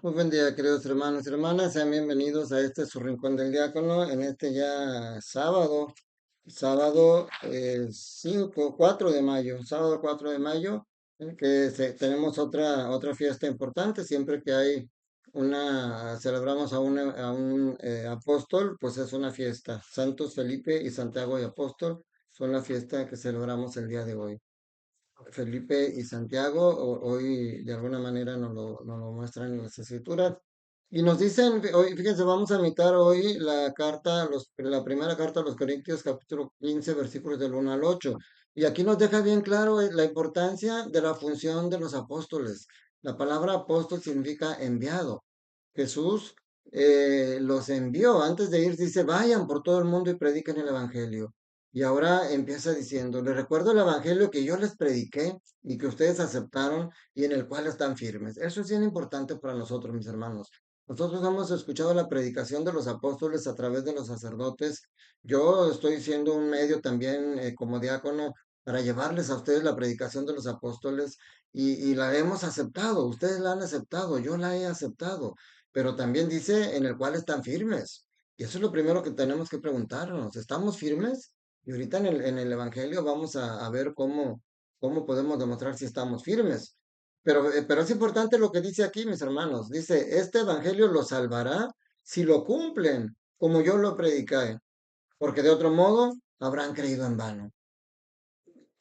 Muy buen día, queridos hermanos y hermanas. Sean bienvenidos a este su Rincón del Diácono en este ya sábado 4 de mayo, sábado 4 de mayo, en que tenemos otra fiesta importante. Siempre que hay celebramos a un apóstol, pues es una fiesta. Santos Felipe y Santiago y Apóstol son la fiesta que celebramos el día de hoy. Felipe y Santiago, hoy de alguna manera nos lo muestran en las escrituras. Y nos dicen, hoy, fíjense, vamos a imitar hoy la primera carta a los Corintios, capítulo 15, versículos del 1 al 8. Y aquí nos deja bien claro la importancia de la función de los apóstoles. La palabra apóstol significa enviado. Jesús los envió. Antes de ir, dice, vayan por todo el mundo y prediquen el Evangelio. Y ahora empieza diciendo, les recuerdo el Evangelio que yo les prediqué y que ustedes aceptaron y en el cual están firmes. Eso es bien importante para nosotros, mis hermanos. Nosotros hemos escuchado la predicación de los apóstoles a través de los sacerdotes. Yo estoy siendo un medio también como diácono para llevarles a ustedes la predicación de los apóstoles y la hemos aceptado. Ustedes la han aceptado, yo la he aceptado, pero también dice en el cual están firmes. Y eso es lo primero que tenemos que preguntarnos. ¿Estamos firmes? Y ahorita en el Evangelio vamos a ver cómo podemos demostrar si estamos firmes. Pero es importante lo que dice aquí, mis hermanos. Dice, este Evangelio los salvará si lo cumplen, como yo lo prediqué, porque de otro modo habrán creído en vano.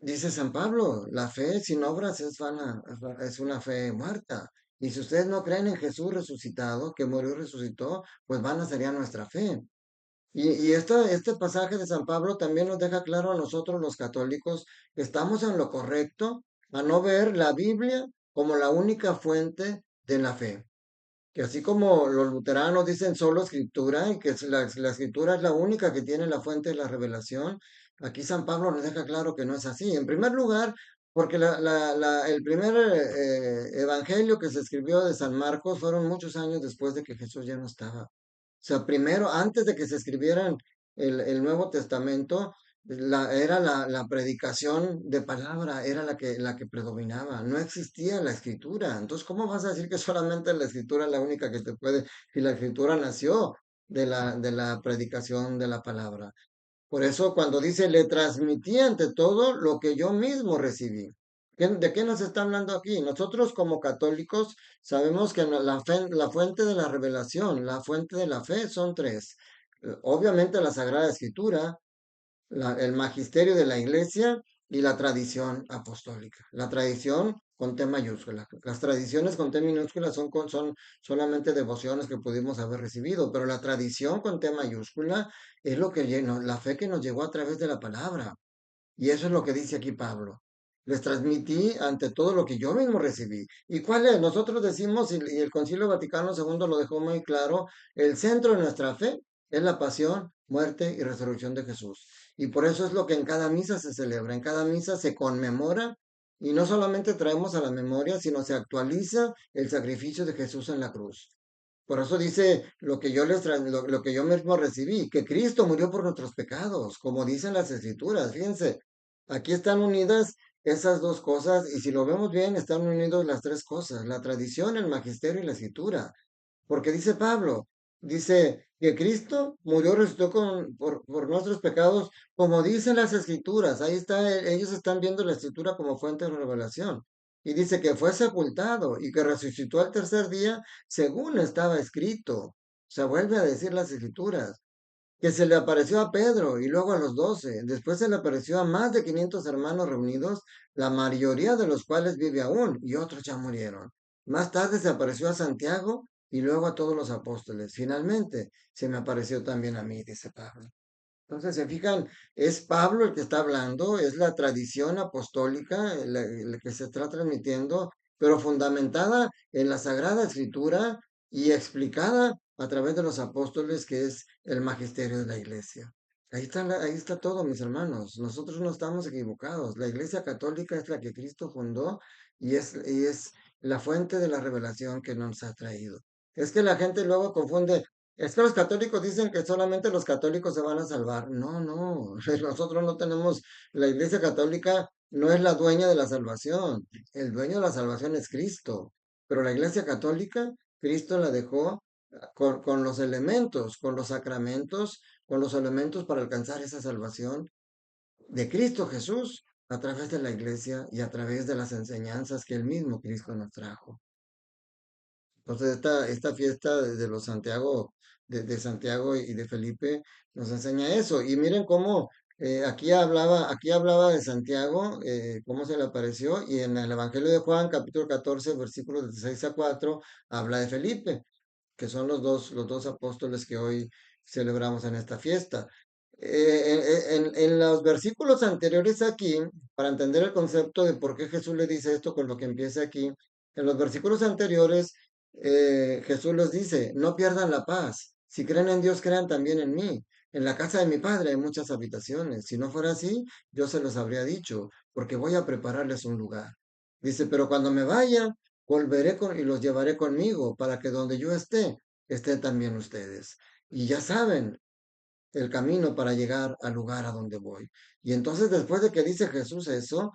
Dice San Pablo, la fe sin obras es vana, es una fe muerta. Y si ustedes no creen en Jesús resucitado, que murió y resucitó, pues vana sería nuestra fe. Este pasaje de San Pablo también nos deja claro a nosotros los católicos que estamos en lo correcto a no ver la Biblia como la única fuente de la fe. Que así como los luteranos dicen solo escritura y que la escritura es la única que tiene la fuente de la revelación, aquí San Pablo nos deja claro que no es así. En primer lugar, porque el primer evangelio que se escribió de San Marcos fueron muchos años después de que Jesús ya no estaba. O sea, primero, antes de que se escribieran el Nuevo Testamento, era la predicación de palabra, era la que predominaba. No existía la escritura. Entonces, ¿cómo vas a decir que solamente la escritura es la única que te puede, si la escritura nació de la predicación de la palabra? Por eso, cuando dice, le transmití ante todo lo que yo mismo recibí. ¿De qué nos está hablando aquí? Nosotros como católicos sabemos que la fuente de la revelación, la fuente de la fe son tres. Obviamente la Sagrada Escritura, el magisterio de la Iglesia y la tradición apostólica. La tradición con T mayúscula. Las tradiciones con T minúscula son solamente devociones que pudimos haber recibido, pero la tradición con T mayúscula es lo que la fe que nos llegó a través de la palabra. Y eso es lo que dice aquí Pablo. Les transmití ante todo lo que yo mismo recibí. ¿Y cuál es? Nosotros decimos, y el Concilio Vaticano II lo dejó muy claro, el centro de nuestra fe es la pasión, muerte y resurrección de Jesús. Y por eso es lo que en cada misa se celebra, en cada misa se conmemora y no solamente traemos a la memoria, sino se actualiza el sacrificio de Jesús en la cruz. Por eso dice lo que yo mismo recibí, que Cristo murió por nuestros pecados, como dicen las Escrituras. Fíjense, aquí están unidas esas dos cosas, y si lo vemos bien, están unidos las tres cosas, la tradición, el magisterio y la escritura. Porque dice Pablo, dice que Cristo murió, resucitó por nuestros pecados, como dicen las Escrituras. Ahí está, ellos están viendo la Escritura como fuente de revelación. Y dice que fue sepultado y que resucitó al tercer día según estaba escrito. O sea, vuelve a decir las Escrituras que se le apareció a Pedro y luego a los 12. Después se le apareció a más de 500 hermanos reunidos, la mayoría de los cuales vive aún y otros ya murieron. Más tarde se apareció a Santiago y luego a todos los apóstoles. Finalmente se me apareció también a mí, dice Pablo. Entonces, se fijan, es Pablo el que está hablando, es la tradición apostólica la que se está transmitiendo, pero fundamentada en la Sagrada Escritura y explicada a través de los apóstoles, que es el magisterio de la Iglesia. Ahí está todo, mis hermanos. Nosotros no estamos equivocados. La Iglesia Católica es la que Cristo fundó y es la fuente de la revelación que nos ha traído. Es que la gente luego confunde. Es que los católicos dicen que solamente los católicos se van a salvar. No, no, nosotros no tenemos, la Iglesia Católica no es la dueña de la salvación. El dueño de la salvación es Cristo. Pero la Iglesia Católica Cristo la dejó con los elementos, con los sacramentos, con los elementos para alcanzar esa salvación de Cristo Jesús a través de la iglesia y a través de las enseñanzas que el mismo Cristo nos trajo. Entonces, esta fiesta de los Santiago, de Santiago y de Felipe, nos enseña eso. Y miren cómo aquí hablaba de Santiago, cómo se le apareció, y en el Evangelio de Juan, capítulo 14, versículos de 6 a 4, habla de Felipe, que son los dos apóstoles que hoy celebramos en esta fiesta. En los versículos anteriores aquí, para entender el concepto de por qué Jesús le dice esto con lo que empieza aquí, en los versículos anteriores, Jesús les dice, no pierdan la paz. Si creen en Dios, crean también en mí. En la casa de mi padre hay muchas habitaciones. Si no fuera así, yo se los habría dicho, porque voy a prepararles un lugar. Dice, pero cuando me vaya, y los llevaré conmigo, para que donde yo esté, estén también ustedes. Y ya saben el camino para llegar al lugar a donde voy. Y entonces después de que dice Jesús eso,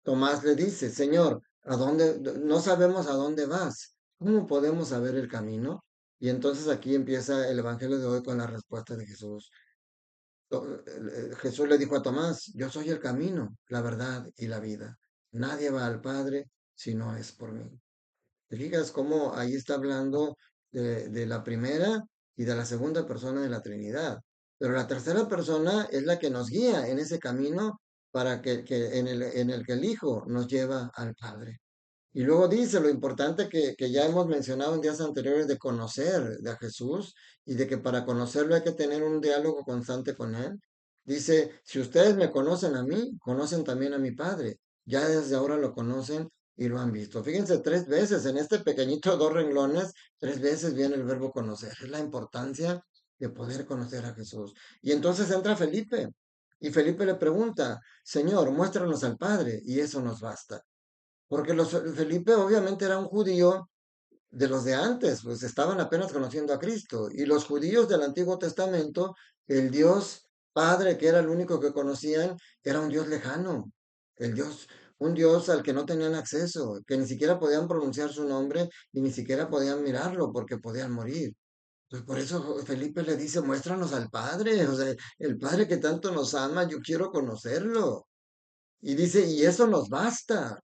Tomás le dice, Señor, ¿a dónde? No sabemos a dónde vas. ¿Cómo podemos saber el camino? Y entonces aquí empieza el Evangelio de hoy con la respuesta de Jesús. Jesús le dijo a Tomás, yo soy el camino, la verdad y la vida. Nadie va al Padre si no es por mí. ¿Te fijas cómo ahí está hablando de la primera y de la segunda persona de la Trinidad? Pero la tercera persona es la que nos guía en ese camino para en el que el Hijo nos lleva al Padre. Y luego dice lo importante que ya hemos mencionado en días anteriores de conocer de a Jesús y de que para conocerlo hay que tener un diálogo constante con Él. Dice, si ustedes me conocen a mí, conocen también a mi Padre. Ya desde ahora lo conocen y lo han visto. Fíjense, tres veces en este pequeñito dos renglones, tres veces viene el verbo conocer. Es la importancia de poder conocer a Jesús. Y entonces entra Felipe y Felipe le pregunta, Señor, muéstranos al Padre y eso nos basta. Porque Felipe obviamente era un judío de los de antes, pues estaban apenas conociendo a Cristo. Y los judíos del Antiguo Testamento, el Dios Padre, que era el único que conocían, era un Dios lejano. El Dios, un Dios al que no tenían acceso, que ni siquiera podían pronunciar su nombre y ni siquiera podían mirarlo porque podían morir. Entonces, por eso Felipe le dice, muéstranos al Padre, o sea, el Padre que tanto nos ama, yo quiero conocerlo. Y dice, y eso nos basta.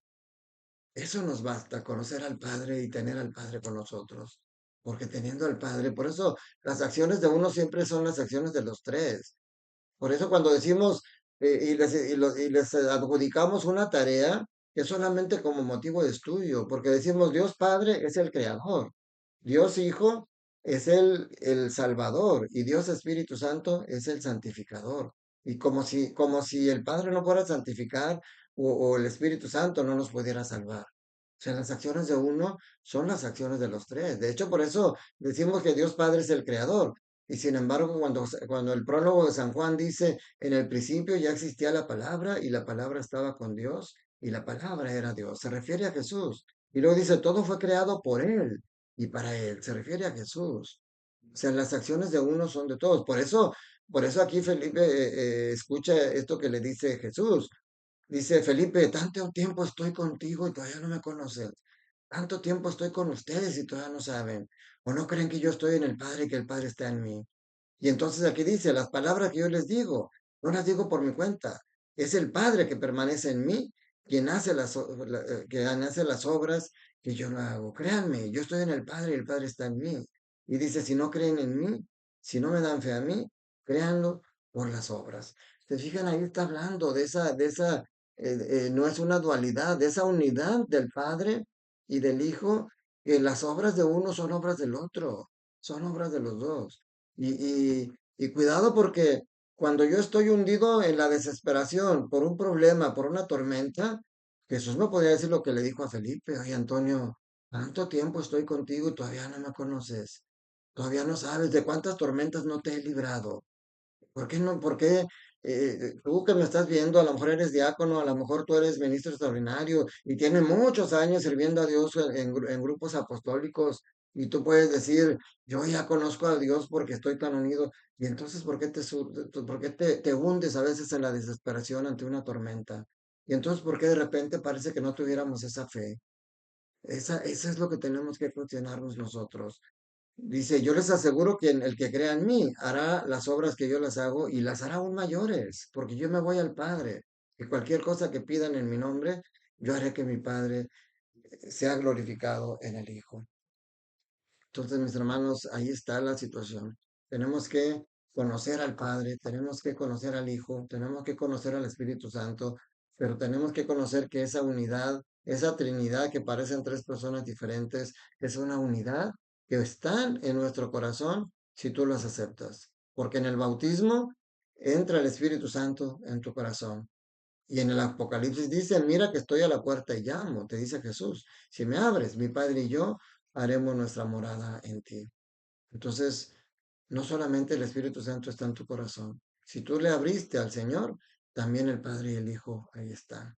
Eso nos basta, conocer al Padre y tener al Padre con nosotros. Porque teniendo al Padre, por eso las acciones de uno siempre son las acciones de los tres. Por eso cuando decimos y les adjudicamos una tarea, es solamente como motivo de estudio, porque decimos Dios Padre es el creador, Dios Hijo es el Salvador y Dios Espíritu Santo es el santificador. Y como si el Padre no fuera a santificar o el Espíritu Santo no nos pudiera salvar. O sea, las acciones de uno son las acciones de los tres. De hecho, por eso decimos que Dios Padre es el creador. Y sin embargo, cuando el prólogo de San Juan dice, en el principio ya existía la palabra y la palabra estaba con Dios y la palabra era Dios, se refiere a Jesús. Y luego dice, todo fue creado por Él y para Él, se refiere a Jesús. O sea, las acciones de uno son de todos. Por eso aquí Felipe escucha esto que le dice Jesús. Dice Felipe, tanto tiempo estoy contigo y todavía no me conoces. Tanto tiempo estoy con ustedes y todavía no saben. ¿O no creen que yo estoy en el Padre y que el Padre está en mí? Y entonces aquí dice, las palabras que yo les digo, no las digo por mi cuenta. Es el Padre que permanece en mí, quien hace las obras que yo no hago. Créanme, yo estoy en el Padre y el Padre está en mí. Y dice, si no creen en mí, si no me dan fe a mí, créanlo por las obras. Se fijan, ahí está hablando no es una dualidad, de esa unidad del Padre y del Hijo, que las obras de uno son obras del otro, son obras de los dos. Y cuidado porque cuando yo estoy hundido en la desesperación por un problema, por una tormenta, Jesús me podría decir lo que le dijo a Felipe, oye Antonio, tanto tiempo estoy contigo y todavía no me conoces, todavía no sabes de cuántas tormentas no te he librado. ¿Por qué no? ¿Por qué tú que me estás viendo, a lo mejor eres diácono, a lo mejor tú eres ministro extraordinario y tienes muchos años sirviendo a Dios en grupos apostólicos y tú puedes decir, yo ya conozco a Dios porque estoy tan unido. Y entonces, ¿por qué te hundes a veces en la desesperación ante una tormenta? Y entonces, ¿por qué de repente parece que no tuviéramos esa fe? Eso es lo que tenemos que cuestionarnos nosotros. Dice, yo les aseguro que el que crea en mí hará las obras que yo las hago y las hará aún mayores, porque yo me voy al Padre. Y cualquier cosa que pidan en mi nombre, yo haré que mi Padre sea glorificado en el Hijo. Entonces, mis hermanos, ahí está la situación. Tenemos que conocer al Padre, tenemos que conocer al Hijo, tenemos que conocer al Espíritu Santo, pero tenemos que conocer que esa unidad, esa Trinidad que parecen tres personas diferentes, es una unidad que está en nuestro corazón si tú las aceptas. Porque en el bautismo entra el Espíritu Santo en tu corazón. Y en el Apocalipsis dice, mira que estoy a la puerta y llamo, te dice Jesús. Si me abres, mi Padre y yo haremos nuestra morada en ti. Entonces, no solamente el Espíritu Santo está en tu corazón. Si tú le abriste al Señor, también el Padre y el Hijo ahí están.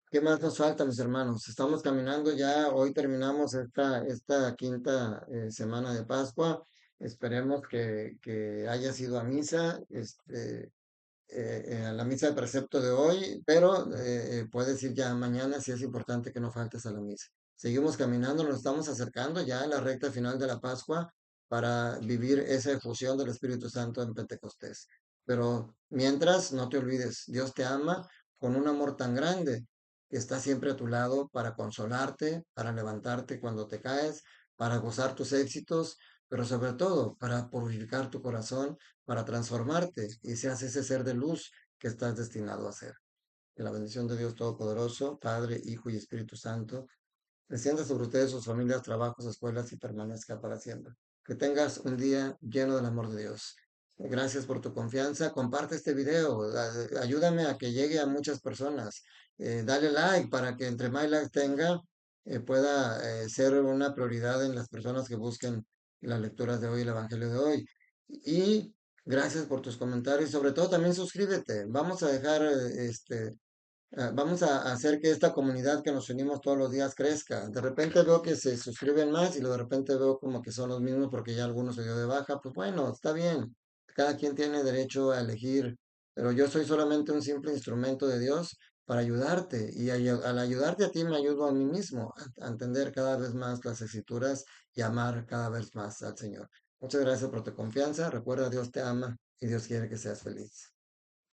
¿Qué más nos falta, mis hermanos? Estamos caminando ya, hoy terminamos esta quinta semana de Pascua. Esperemos que haya sido a misa. A la misa de precepto de hoy, pero puedes ir ya mañana si es importante que no faltes a la misa. Seguimos caminando, nos estamos acercando ya a la recta final de la Pascua para vivir esa efusión del Espíritu Santo en Pentecostés. Pero mientras, no te olvides, Dios te ama con un amor tan grande que está siempre a tu lado para consolarte, para levantarte cuando te caes, para gozar tus éxitos, pero sobre todo para purificar tu corazón, para transformarte y seas ese ser de luz que estás destinado a ser. Que la bendición de Dios Todopoderoso, Padre, Hijo y Espíritu Santo, descienda sobre ustedes, sus familias, trabajos, escuelas y permanezca para siempre. Que tengas un día lleno del amor de Dios. Gracias por tu confianza. Comparte este video. Ayúdame a que llegue a muchas personas. Dale like para que entre más likes tenga, pueda ser una prioridad en las personas que busquen las lecturas de hoy, el Evangelio de hoy. Y gracias por tus comentarios. Sobre todo también suscríbete. Vamos a dejar vamos a hacer que esta comunidad que nos unimos todos los días crezca. De repente veo que se suscriben más y de repente veo como que son los mismos porque ya algunos se dio de baja. Pues bueno, está bien. Cada quien tiene derecho a elegir, pero yo soy solamente un simple instrumento de Dios para ayudarte y al ayudarte a ti me ayudo a mí mismo a entender cada vez más las escrituras y amar cada vez más al Señor. Muchas gracias por tu confianza. Recuerda, Dios te ama y Dios quiere que seas feliz.